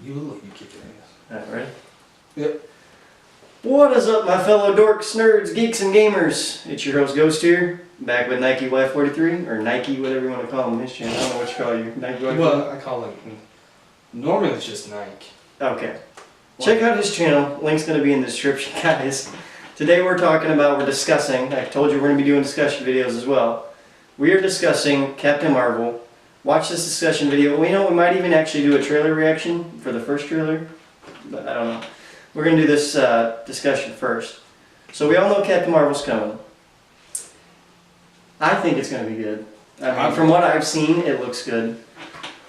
You look like you kick your ass. Alright, ready? Yep. What is up, my fellow dorks, nerds, geeks, and gamers? It's your host Ghost here, back with Nike Y43, or Nike, whatever you want to call him this channel. I don't know what you call you. Nike Y43? Well, I call it. Normally it's just Nike. Okay. Check out his channel. Link's going to be in the description, guys. Today we're discussing, I told you we're going to be doing discussion videos as well. We are discussing Captain Marvel. Watch this discussion video. We might even actually do a trailer reaction for the first trailer, but I don't know. We're going to do this discussion first. So we all know Captain Marvel's coming. I think it's going to be good. I mean, from what I've seen, it looks good.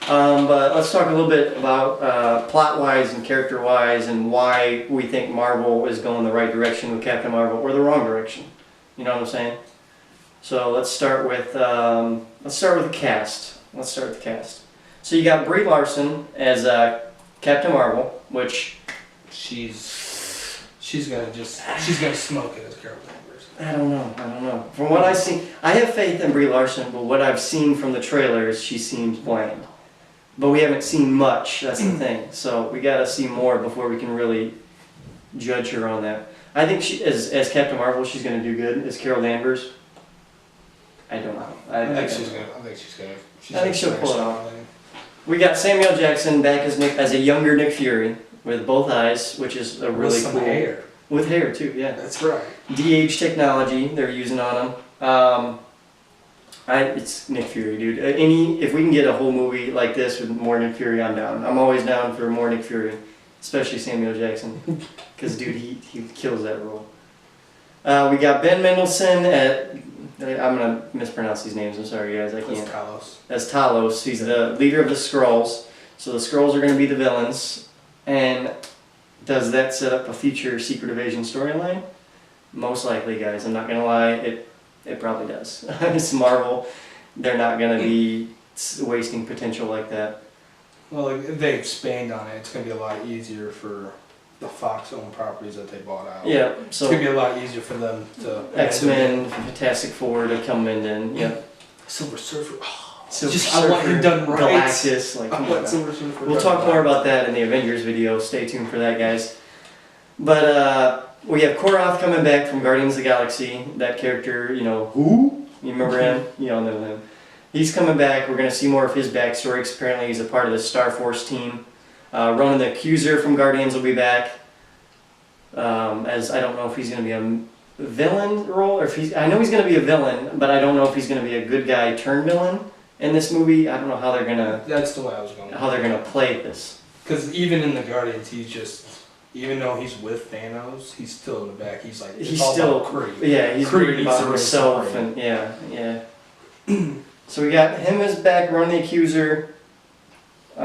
But let's talk a little bit about plot-wise and character-wise and why we think Marvel is going the right direction with Captain Marvel or the wrong direction. You know what I'm saying? So let's start with the cast. Let's start with the cast. So you got Brie Larson as Captain Marvel, which she's gonna smoke it as Carol Danvers. I don't know. From what I've seen, I have faith in Brie Larson, but what I've seen from the trailers, she seems bland. But we haven't seen much. That's the thing. So we got to see more before we can really judge her on that. I think she, as Captain Marvel, she's going to do good. As Carol Danvers, I don't know. I think she'll pull it off. We got Samuel Jackson back as a younger Nick Fury with both eyes, which is a really cool. With hair. With hair too, yeah. That's right. De-age technology they're using on him. It's Nick Fury, dude. If we can get a whole movie like this with more Nick Fury, I'm down. I'm always down for more Nick Fury, especially Samuel Jackson, because dude, he kills that role. We got Ben Mendelsohn I'm gonna mispronounce these names. I'm sorry, guys. I can't. As Talos. He's the leader of the Skrulls. So the Skrulls are gonna be the villains. And does that set up a future Secret Invasion storyline? Most likely, guys. I'm not gonna lie. It probably does. It's Marvel. They're not going to be wasting potential like that. Well, if they expand on it, it's going to be a lot easier for the Fox-owned properties that they bought out. Yeah. So it's going to be a lot easier for them to... X-Men, Fantastic Four to come in and, yeah. Silver Surfer. Oh, I want you done right. Galactus. Like, come on. Silver Surfer. We'll talk more about that in the Avengers video. Stay tuned for that, guys. But, we have Korath coming back from Guardians of the Galaxy. That character, who? You remember him? You all know him. He's coming back. We're going to see more of his backstory because apparently he's a part of the Star Force team. Ronan the Accuser from Guardians will be back. As I don't know if he's going to be a villain role or if I know he's going to be a villain, but I don't know if he's going to be a good guy turned villain in this movie. I don't know how they're going to. That's the way I was going. How they're going to play this. Because even in the Guardians, he's just. Even though he's with Thanos, he's still in the back. He's like, he's still Kree. Yeah, he's worried about himself and yeah. So we got him as back, Ronan the Accuser. We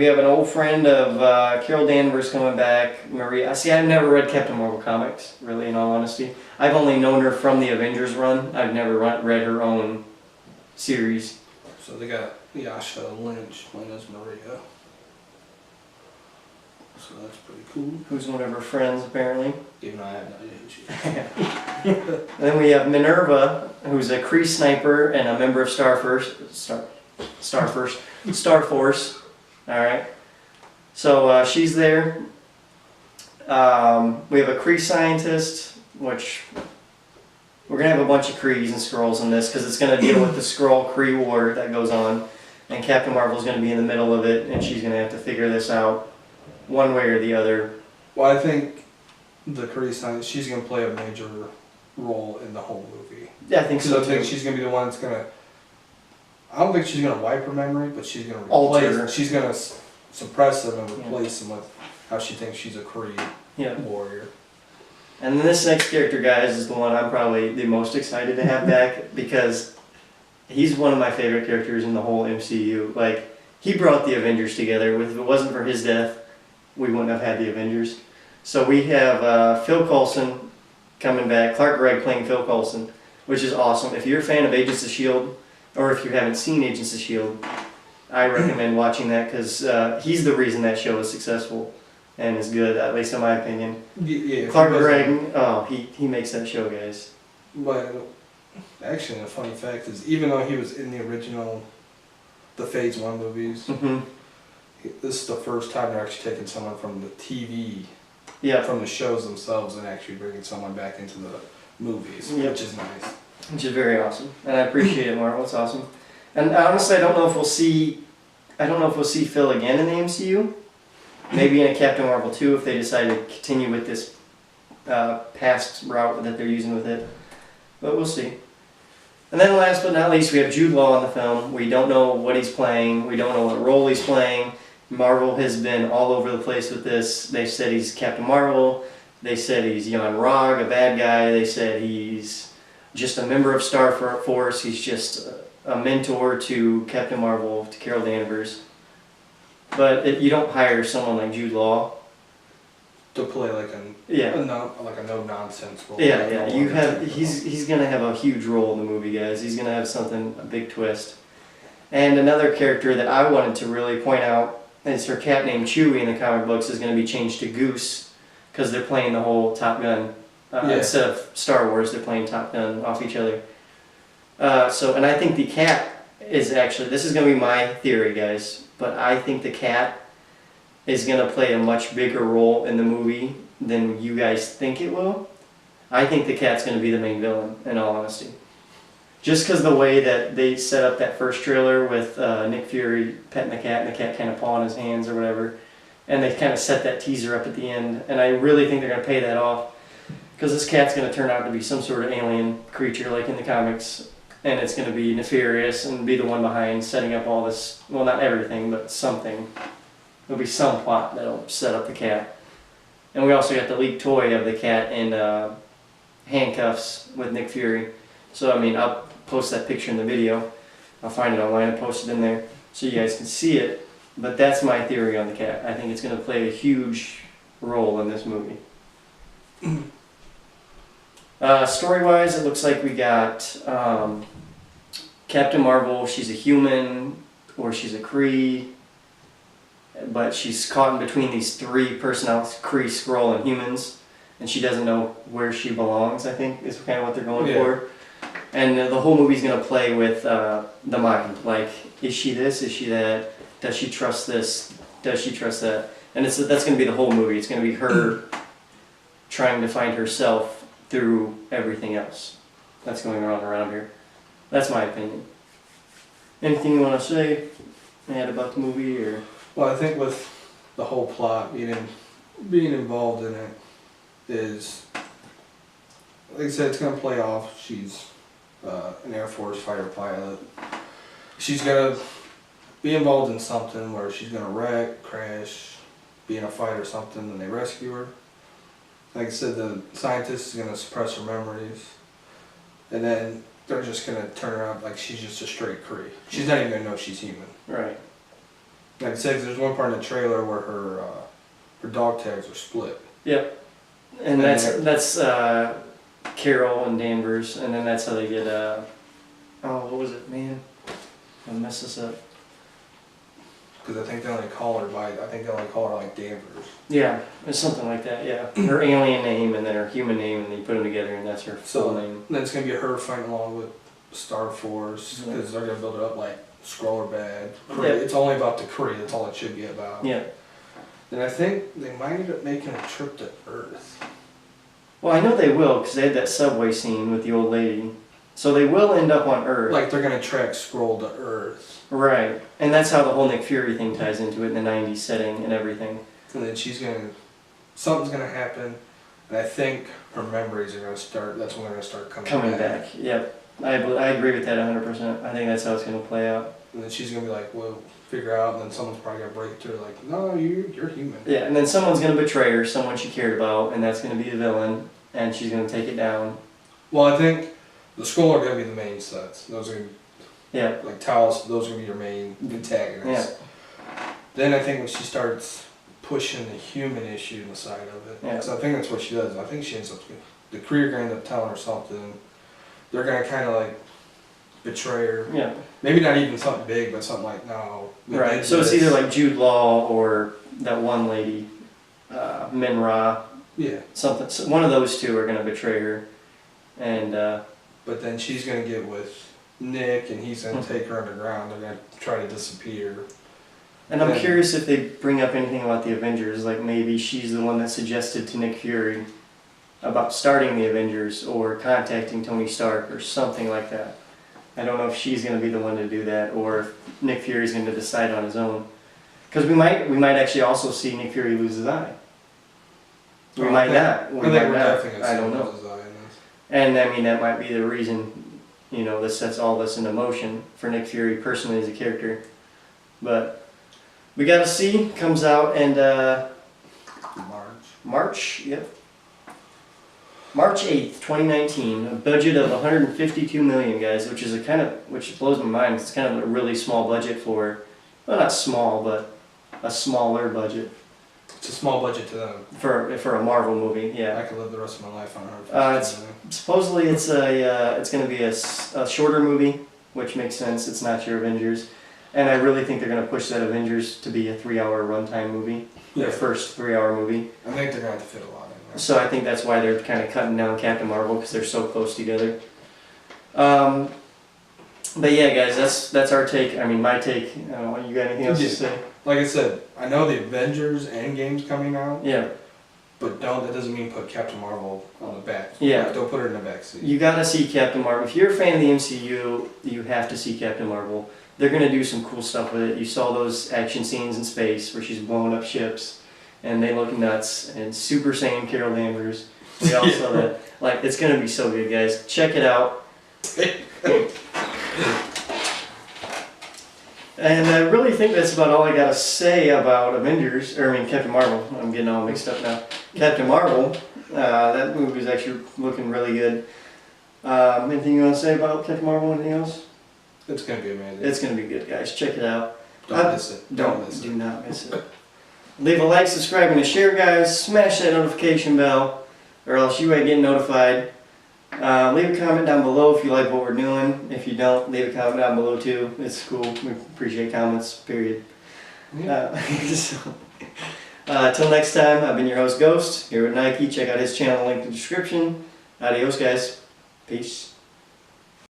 have an old friend of Carol Danvers coming back, Maria. See, I've never read Captain Marvel comics, really, in all honesty. I've only known her from the Avengers run. I've never read her own series. So they got Yasha Lynch playing as Maria. So that's pretty cool. Who's one of her friends, apparently. Even though I have no idea who she is. Then we have Minerva, who's a Kree sniper and a member of Star Force. Alright. So she's there. We have a Kree scientist, which we're going to have a bunch of Krees and Skrulls in this because it's going to deal with the Skrull-Kree war that goes on. And Captain Marvel's going to be in the middle of it and she's going to have to figure this out. One way or the other. Well, I think the Kree science, she's going to play a major role in the whole movie. Yeah, I think so. I think she's going to be the one that's going to. I don't think she's going to wipe her memory, but she's going to replace. She's going to suppress them and replace them with how she thinks she's a Kree warrior. And then this next character, guys, is the one I'm probably the most excited to have back because he's one of my favorite characters in the whole MCU. Like, he brought the Avengers together. If it wasn't for his death, we wouldn't have had the Avengers. So we have Phil Coulson coming back, Clark Gregg playing Phil Coulson, which is awesome. If you're a fan of Agents of S.H.I.E.L.D., or if you haven't seen Agents of S.H.I.E.L.D., I recommend watching that because he's the reason that show is successful and is good, at least in my opinion. Yeah, Clark Gregg, he makes that show, guys. But actually, a funny fact is, even though he was in the original, the Phase 1 movies, this is the first time they're actually taking someone from the TV, from the shows themselves, and actually bringing someone back into the movies, which is nice. Which is very awesome, and I appreciate it, Marvel. It's awesome. And honestly, I don't know if we'll see Phil again in the MCU. Maybe in a Captain Marvel 2 if they decide to continue with this past route that they're using with it. But we'll see. And then last but not least, we have Jude Law in the film. We don't know what he's playing. We don't know what role he's playing. Marvel has been all over the place with this. They said he's Captain Marvel. They said he's Jan Rog, a bad guy. They said he's just a member of Star Force. He's just a mentor to Captain Marvel, to Carol Danvers. But you don't hire someone like Jude Law to play like a no nonsense role. He's gonna have a huge role in the movie, guys. He's gonna have a big twist. And another character that I wanted to really point out is her cat named Chewie in the comic books is gonna be changed to Goose because they're playing the whole Top Gun instead of Star Wars. They're playing Top Gun off each other. And I think the cat is actually, this is gonna be my theory, guys. But I think the cat is going to play a much bigger role in the movie than you guys think it will. I think the cat's going to be the main villain, in all honesty. Just because the way that they set up that first trailer with Nick Fury petting the cat and the cat kind of pawing his hands or whatever, and they kind of set that teaser up at the end, and I really think they're going to pay that off because this cat's going to turn out to be some sort of alien creature like in the comics. And it's going to be nefarious and be the one behind setting up all this, well, not everything, but something. There'll be some plot that'll set up the cat. And we also got the leaked toy of the cat in handcuffs with Nick Fury. So, I mean, I'll post that picture in the video. I'll find it online and post it in there so you guys can see it. But that's my theory on the cat. I think it's going to play a huge role in this movie. Story-wise, it looks like we got Captain Marvel. She's a human, or she's a Kree, but she's caught in between these three personalities, Kree, Skrull, and humans, and she doesn't know where she belongs, I think, is kind of what they're going for. And the whole movie's going to play with the mind. Like, is she this? Is she that? Does she trust this? Does she trust that? And that's going to be the whole movie. It's going to be her trying to find herself through everything else that's going on around here. That's my opinion. Anything you want to say, add about the movie, or? Well, I think with the whole plot, being involved in it is, like I said, it's gonna play off. She's an Air Force fighter pilot. She's gonna be involved in something where she's gonna wreck, crash, be in a fight or something, and they rescue her. Like I said, the scientist is going to suppress her memories, and then they're just going to turn around like she's just a straight Kree. She's not even going to know she's human. Right. Like I said, there's one part in the trailer where her dog tags are split. Yep. And that's Carol and Danvers, and then that's how they get, what was it, man? I messed this up. Because I think they only call her like Danvers. Yeah, it's something like that, yeah. Her alien name and then her human name, and then you put them together and that's her full name. Then it's going to be her fighting along with Star Force, because they're going to build it up like Skrull are bad. Kree, it's only about the Kree, that's all it should be about. Yeah. And I think they might end up making a trip to Earth. Well, I know they will, because they had that subway scene with the old lady. So they will end up on Earth. Like they're going to track Skrull to Earth. Right. And that's how the whole Nick Fury thing ties into it in the 90s setting and everything. And then something's going to happen, and I think her memories are going to start, that's when they're going to start coming back. Yep. I agree with that 100%. I think that's how it's going to play out. And then she's going to be like, well, figure out, and then someone's probably going to break it to her like, no, you're human. Yeah, and then someone's going to betray her, someone she cared about, and that's going to be the villain, and she's going to take it down. Well, I think the Skrull are going to be the main sets. Those are going to be, like Talos, those are going to be your main antagonists. Yeah. then I think when she starts pushing the human issue side of it, Yeah. so I think that's what she does. I think she ends up, the career gonna end up telling her something. They're gonna kind of like betray her. Yeah. Maybe not even something big, but something like, no. we Right. did So it's this. either like Jude Law or that one lady, Min Ra. Yeah. Something. So one of those two are gonna betray her, and But then she's gonna get with Nick, and he's gonna take her underground. They're gonna try to disappear. and I'm Yeah. curious if they bring up anything about the Avengers. Like maybe she's the one that suggested to Nick Fury about starting the Avengers or contacting Tony Stark or something like that. I don't know if she's gonna be the one to do that or if Nick Fury's gonna decide on his own. Because we might actually also see Nick Fury lose his eye. We might not. We I think might we're not. definitely gonna I see don't know. Moses' eye in this. And I mean, that might be the reason, that sets all this into motion for Nick Fury personally as a character. But we gotta see. Comes out and March, yep. March 8th, 2019. A budget of 152 million, guys, which blows my mind. It's kind of a really small budget for, well, not small, but a smaller budget It's a small budget to them. for a Marvel movie. Yeah. I could live the rest of my life on It's supposedly it's going to be a shorter movie, which makes sense. It's not your Avengers, and I really think they're going to push that Avengers to be a 3-hour runtime movie, their first 3-hour movie. I think they're gonna have to fit a lot in there. So I think that's why they're kind of cutting down Captain Marvel because they're so close together. But yeah, guys, that's our take. I mean, my take. I don't know. You got anything else to say? Like I said, I know the Avengers Endgame's coming out, Yeah. but that doesn't mean put Captain Marvel on the back. Yeah. Like, don't put her in the back seat. You gotta see Captain Marvel. If you're a fan of the MCU, you have to see Captain Marvel. They're gonna do some cool stuff with it. You saw those action scenes in space where she's blowing up ships, and they look nuts. And Super Saiyan Carol Danvers. We all saw that. Like, it's gonna be so good, guys. Check it out. And I really think that's about all I gotta say about Captain Marvel. I'm getting all mixed up now. Captain Marvel. That movie's actually looking really good. Anything you want to say about Captain Marvel? Anything else? It's gonna be amazing. It's gonna be good, guys. Check it out. Don't miss it. Don't miss it. Do not miss it. Leave a like, subscribe, and a share, guys. Smash that notification bell, or else you ain't getting notified. Leave a comment down below if you like what we're doing. If you don't, leave a comment down below too. It's cool. We appreciate comments, period. Till next time, I've been your host, Ghost, here with Nike. Check out his channel, link in the description. Adios, guys. Peace.